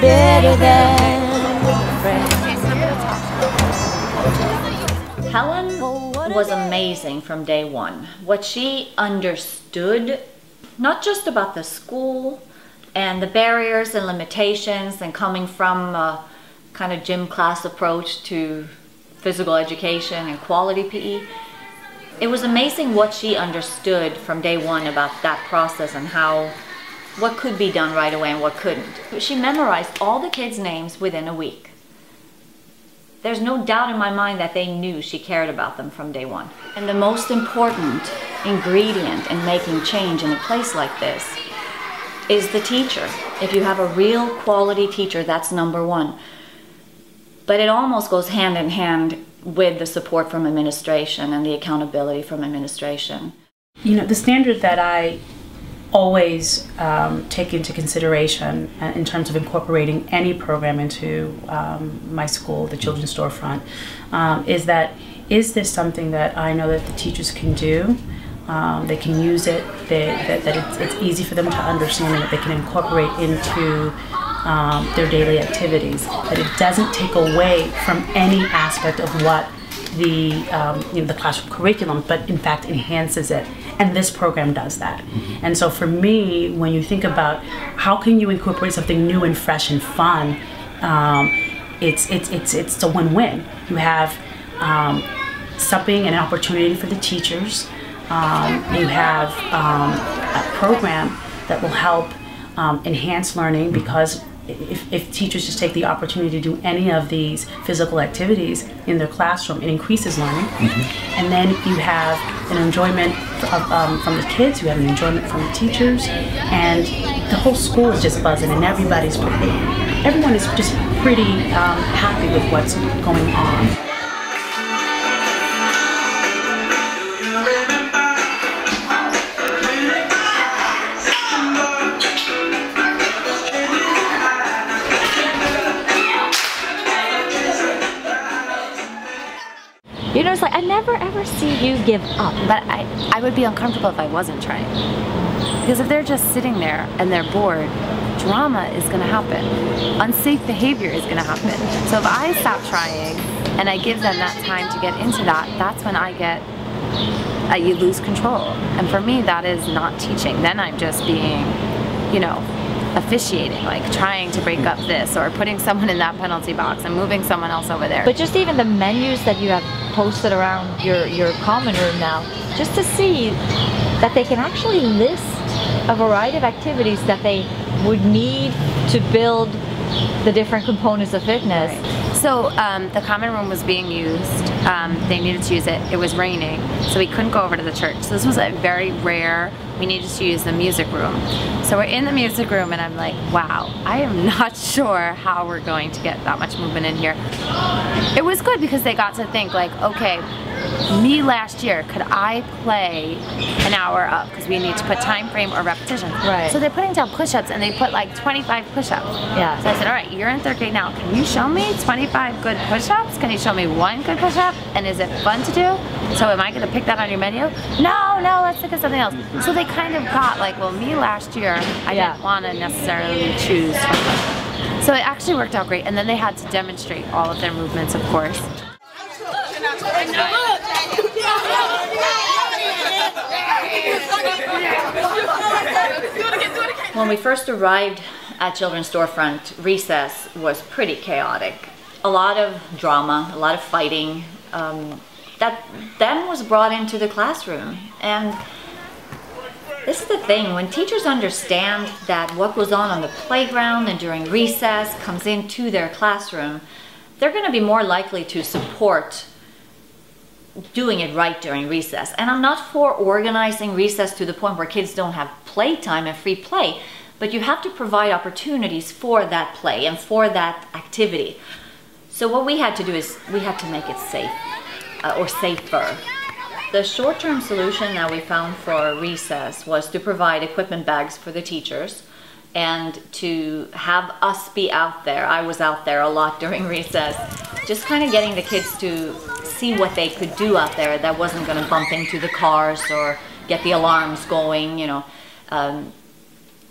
better than friends. Helen was amazing from day one. What she understood, not just about the school and the barriers and limitations and coming from a kind of gym class approach to physical education and quality PE, it was amazing what she understood from day one about that process and what could be done right away and what couldn't. She memorized all the kids' names within a week. There's no doubt in my mind that they knew she cared about them from day one. And the most important ingredient in making change in a place like this is the teacher. If you have a real quality teacher, that's number one. But it almost goes hand in hand with the support from administration and the accountability from administration. You know, the standard that I always take into consideration in terms of incorporating any program into my school, the Children's Storefront, is this something that I know that the teachers can do, they can use it, that it's easy for them to understand and that they can incorporate into their daily activities, that it doesn't take away from any aspect of what the classroom curriculum, but in fact enhances it. And this program does that. And so for me, when you think about how can you incorporate something new and fresh and fun, it's a win-win. You have something, an opportunity for the teachers. You have a program that will help enhance learning, because if teachers just take the opportunity to do any of these physical activities in their classroom, it increases learning. And then you have an enjoyment from the kids, you have an enjoyment from the teachers, and the whole school is just buzzing, and everyone is just pretty happy with what's going on. You know, it's like I never ever see you give up. But I would be uncomfortable if I wasn't trying. Because if they're just sitting there and they're bored, drama is going to happen. Unsafe behavior is going to happen. So if I stop trying and I give them that time to get into that, that's when you lose control. And for me, that is not teaching. Then I'm just being, officiating, like trying to break up this or putting someone in that penalty box and moving someone else over there. But just even the menus that you have posted around your common room now, just to see that they can actually list a variety of activities that they would need to build the different components of fitness. Right. So the common room was being used. They needed to use it. It was raining, so we couldn't go over to the church. So this was a very rare, we needed to use the music room. So we're in the music room and I'm like, wow, I am not sure how we're going to get that much movement in here. It was good because they got to think like, okay, me last year, could I play an hour up? Because we need to put time frame or repetition. Right. So they're putting down push-ups and they put like 25 push-ups. Yeah. So I said, all right, you're in third grade now. Can you show me 25 good push-ups? Can you show me one good push-up? And is it fun to do? So am I going to pick that on your menu? No, let's look at something else. So they kind of got like, well, me last year, I didn't want to necessarily choose. So it actually worked out great. And then they had to demonstrate all of their movements, of course. When we first arrived at Children's Storefront, recess was pretty chaotic. A lot of drama, a lot of fighting. That then was brought into the classroom. And this is the thing, when teachers understand that what goes on the playground and during recess comes into their classroom, they're going to be more likely to support doing it right during recess. And I'm not for organizing recess to the point where kids don't have playtime and free play, but you have to provide opportunities for that play and for that activity. So what we had to do is we had to make it safe, or safer. The short-term solution that we found for recess was to provide equipment bags for the teachers and to have us be out there. I was out there a lot during recess, just kind of getting the kids to see what they could do out there that wasn't going to bump into the cars or get the alarms going,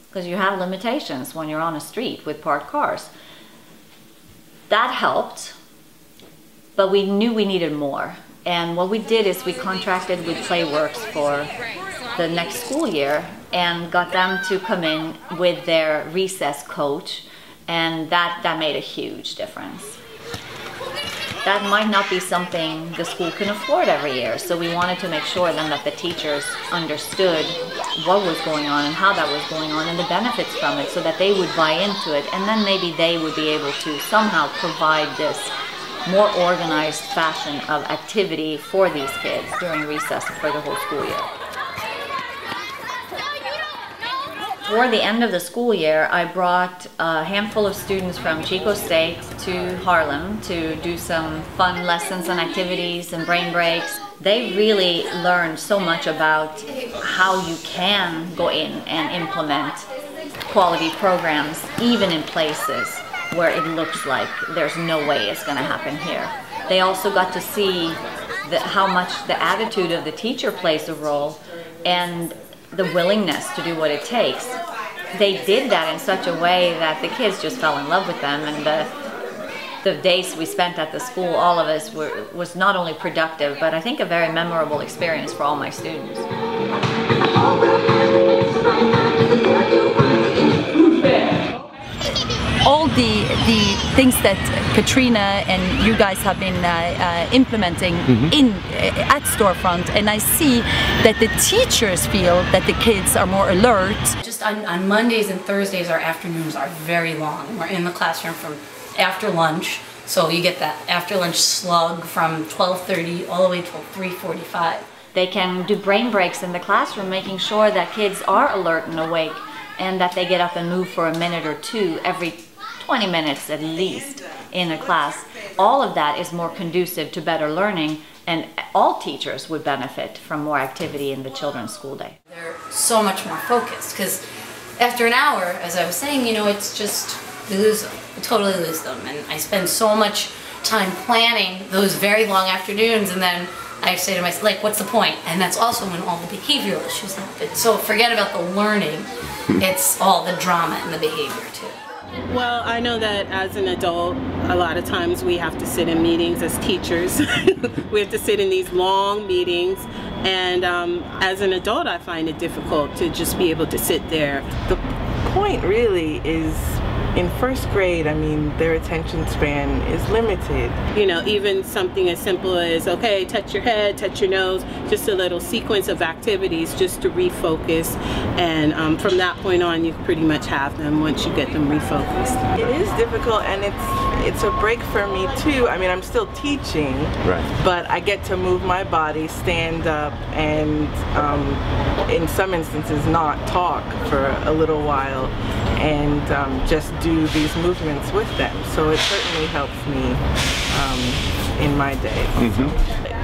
because you have limitations when you're on a street with parked cars. That helped, but we knew we needed more. And what we did is we contracted with Playworks for the next school year and got them to come in with their recess coach, and that made a huge difference. That might not be something the school can afford every year, so we wanted to make sure then that the teachers understood what was going on and how that was going on and the benefits from it, so that they would buy into it, and then maybe they would be able to somehow provide this more organized fashion of activity for these kids during recess for the whole school year. For the end of the school year, I brought a handful of students from Chico State to Harlem to do some fun lessons and activities and brain breaks. They really learned so much about how you can go in and implement quality programs, even in places where it looks like there's no way it's going to happen here. They also got to see how much the attitude of the teacher plays a role and the willingness to do what it takes. They did that in such a way that the kids just fell in love with them, and the days we spent at the school, all of us, was not only productive, but I think a very memorable experience for all my students. All the things that Katrina and you guys have been implementing at Storefront, and I see that the teachers feel that the kids are more alert. Just on Mondays and Thursdays, our afternoons are very long. We're in the classroom from after lunch, so you get that after lunch slug from 12:30 all the way till 3:45. They can do brain breaks in the classroom, making sure that kids are alert and awake, and that they get up and move for a minute or two every 20 minutes at least in a class. All of that is more conducive to better learning, and all teachers would benefit from more activity in the children's school day. They're so much more focused, because after an hour, as I was saying, you know, it's just, we lose them. We totally lose them. And I spend so much time planning those very long afternoons, and then I say to myself, like, what's the point? And that's also when all the behavioral issues happen. So forget about the learning, it's all the drama and the behavior too. Well, I know that as an adult, a lot of times we have to sit in meetings as teachers. We have to sit in these long meetings, and as an adult I find it difficult to just be able to sit there. The point really is, in first grade, I mean, their attention span is limited. You know, even something as simple as, okay, touch your head, touch your nose, just a little sequence of activities just to refocus, and from that point on you pretty much have them once you get them refocused. It is difficult, and it's a break for me too. I mean, I'm still teaching, right, but I get to move my body, stand up, and in some instances not talk for a little while, and just do these movements with them. So it certainly helps me in my day.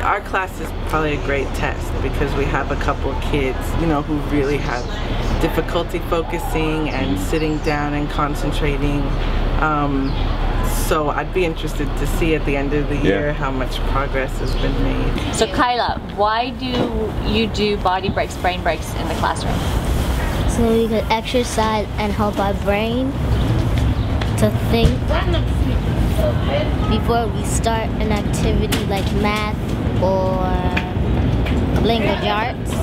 Our class is probably a great test because we have a couple of kids, you know, who really have difficulty focusing and sitting down and concentrating. So I'd be interested to see at the end of the year how much progress has been made. So Kyla, why do you do body breaks, brain breaks in the classroom? So we could exercise and help our brain to think before we start an activity like math or language arts.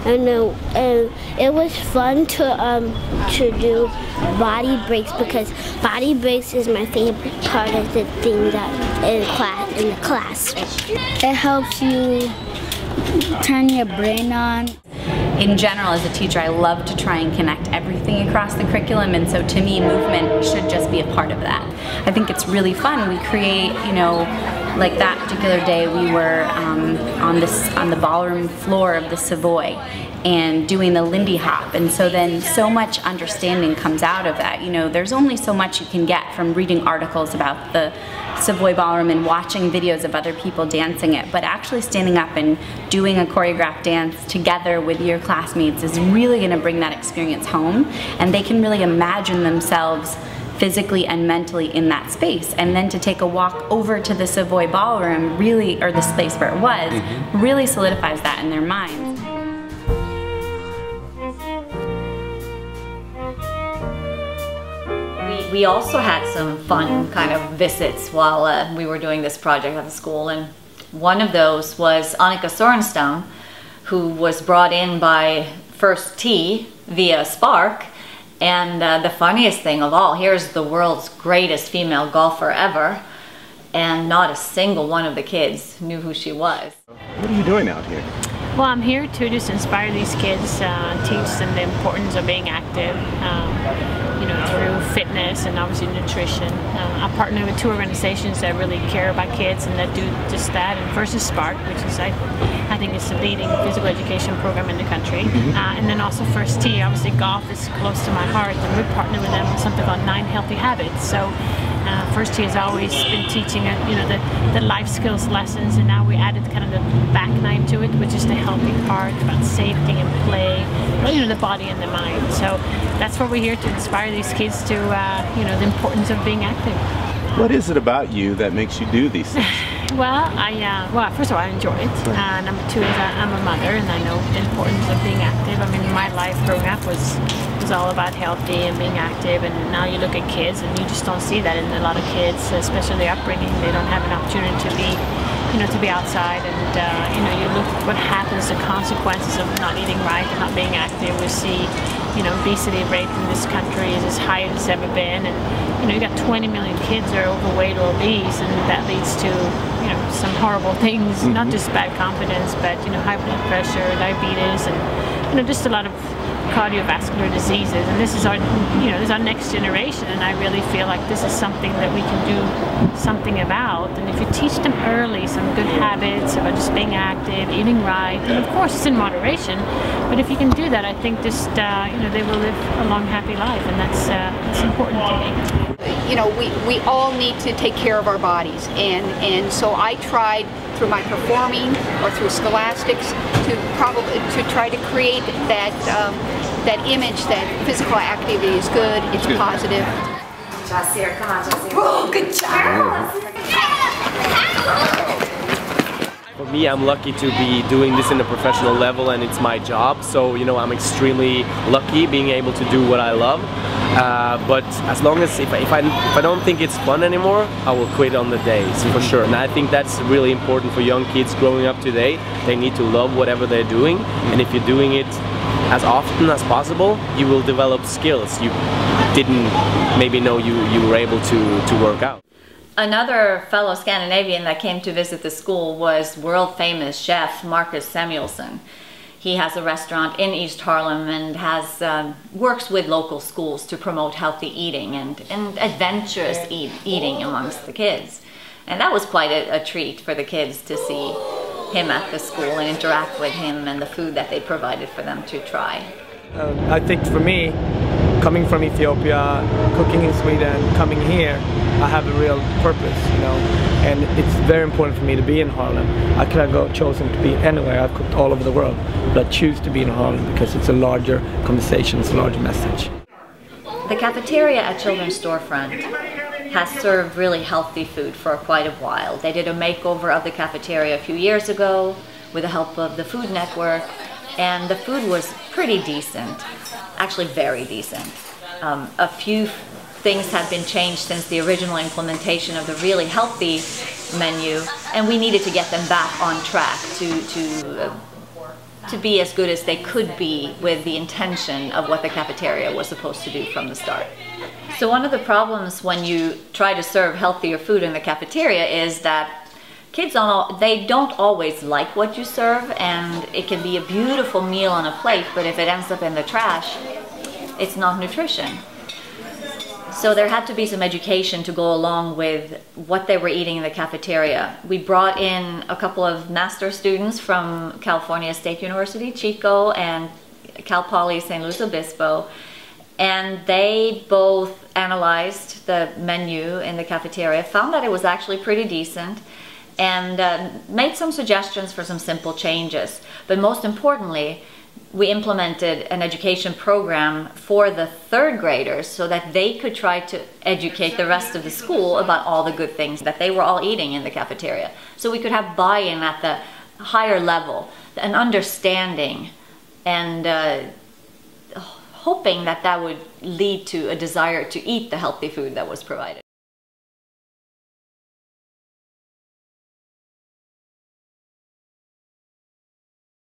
I know, and it was fun to do body breaks because body breaks is my favorite part of the thing that in the class. It helps you turn your brain on. In general, as a teacher, I love to try and connect everything across the curriculum, and so to me, movement should just be a part of that. I think it's really fun. We create, you know, like that particular day we were on the ballroom floor of the Savoy and doing the Lindy Hop, and so then so much understanding comes out of that. You know, there's only so much you can get from reading articles about the Savoy Ballroom and watching videos of other people dancing it, but actually standing up and doing a choreographed dance together with your classmates is really going to bring that experience home, and they can really imagine themselves physically and mentally in that space, and then to take a walk over to the Savoy Ballroom really, or the space where it was, really solidifies that in their minds. we also had some fun kind of visits while we were doing this project at the school, and one of those was Annika Sorenstam, who was brought in by First Tee via Spark. And the funniest thing of all, here's the world's greatest female golfer ever, and not a single one of the kids knew who she was. What are you doing out here? Well, I'm here to just inspire these kids, teach them the importance of being active, you know, through fitness and obviously nutrition. I partner with two organizations that really care about kids and that do just that. And first is Spark, which is I think is the leading physical education program in the country. And then also First Tee. Obviously, golf is close to my heart, and we partner with them on something called 9 Healthy Habits. So First Tee has always been teaching, you know, the life skills lessons, and now we added kind of the back 9 to it, which is the healthy part about safety and play, you know, the body and the mind. So that's what we're here to inspire these kids to, you know, the importance of being active. What is it about you that makes you do these things? Well, well, first of all, I enjoy it. Number two is I'm a mother, and I know the importance of being active. I mean, my life growing up was all about healthy and being active, and now you look at kids, and you just don't see that in a lot of kids, especially their upbringing. They don't have an opportunity to be, you know, to be outside, and you know, you look what happens, the consequences of not eating right and not being active. We see, you know, obesity rate in this country is as high as it's ever been, and you know, you got 20 million kids that are overweight or obese, and that leads to, you know, some horrible things, not just bad confidence, but, you know, high blood pressure, diabetes, and, you know, just a lot of cardiovascular diseases. And this is our, you know, this is our next generation, and I really feel like this is something that we can do something about. And if you teach them early some good habits about just being active, eating right, and of course it's in moderation, but if you can do that, I think just, you know, they will live a long, happy life, and that's important to me. You know, we all need to take care of our bodies, and so I tried through my performing or through scholastics to try to create that that image that physical activity is good, it's positive. Jasir, come on, Jasir. Oh, good job! For me, I'm lucky to be doing this in a professional level, and it's my job. So, you know, I'm extremely lucky being able to do what I love. But as long as if I don't think it's fun anymore, I will quit on the day, for sure. And I think that's really important for young kids growing up today. They need to love whatever they're doing, and if you're doing it as often as possible, you will develop skills you didn't maybe know you were able to work out. Another fellow Scandinavian that came to visit the school was world famous chef Marcus Samuelsson. He has a restaurant in East Harlem and has works with local schools to promote healthy eating and adventurous eating amongst the kids. And that was quite a treat for the kids to see him at the school and interact with him and the food that they provided for them to try. I think for me, coming from Ethiopia, cooking in Sweden, coming here, I have a real purpose, you know, and it's very important for me to be in Harlem. I could have chosen to be anywhere. I've cooked all over the world, but I choose to be in Harlem because it's a larger conversation, it's a larger message. The cafeteria at Children's Storefront has served really healthy food for quite a while. They did a makeover of the cafeteria a few years ago with the help of the Food Network, and the food was pretty decent, actually very decent. A few things have been changed since the original implementation of the really healthy menu, and we needed to get them back on track to be as good as they could be with the intention of what the cafeteria was supposed to do from the start. So one of the problems when you try to serve healthier food in the cafeteria is that kids they don't always like what you serve, and it can be a beautiful meal on a plate, but if it ends up in the trash, it's not nutrition. So there had to be some education to go along with what they were eating in the cafeteria. We brought in a couple of master students from California State University, Chico, and Cal Poly San Luis Obispo, and they both analyzed the menu in the cafeteria, found that it was actually pretty decent, and made some suggestions for some simple changes. But most importantly, we implemented an education program for the third graders so that they could try to educate the rest of the school about all the good things that they were all eating in the cafeteria. So we could have buy-in at the higher level, an understanding, and hoping that that would lead to a desire to eat the healthy food that was provided.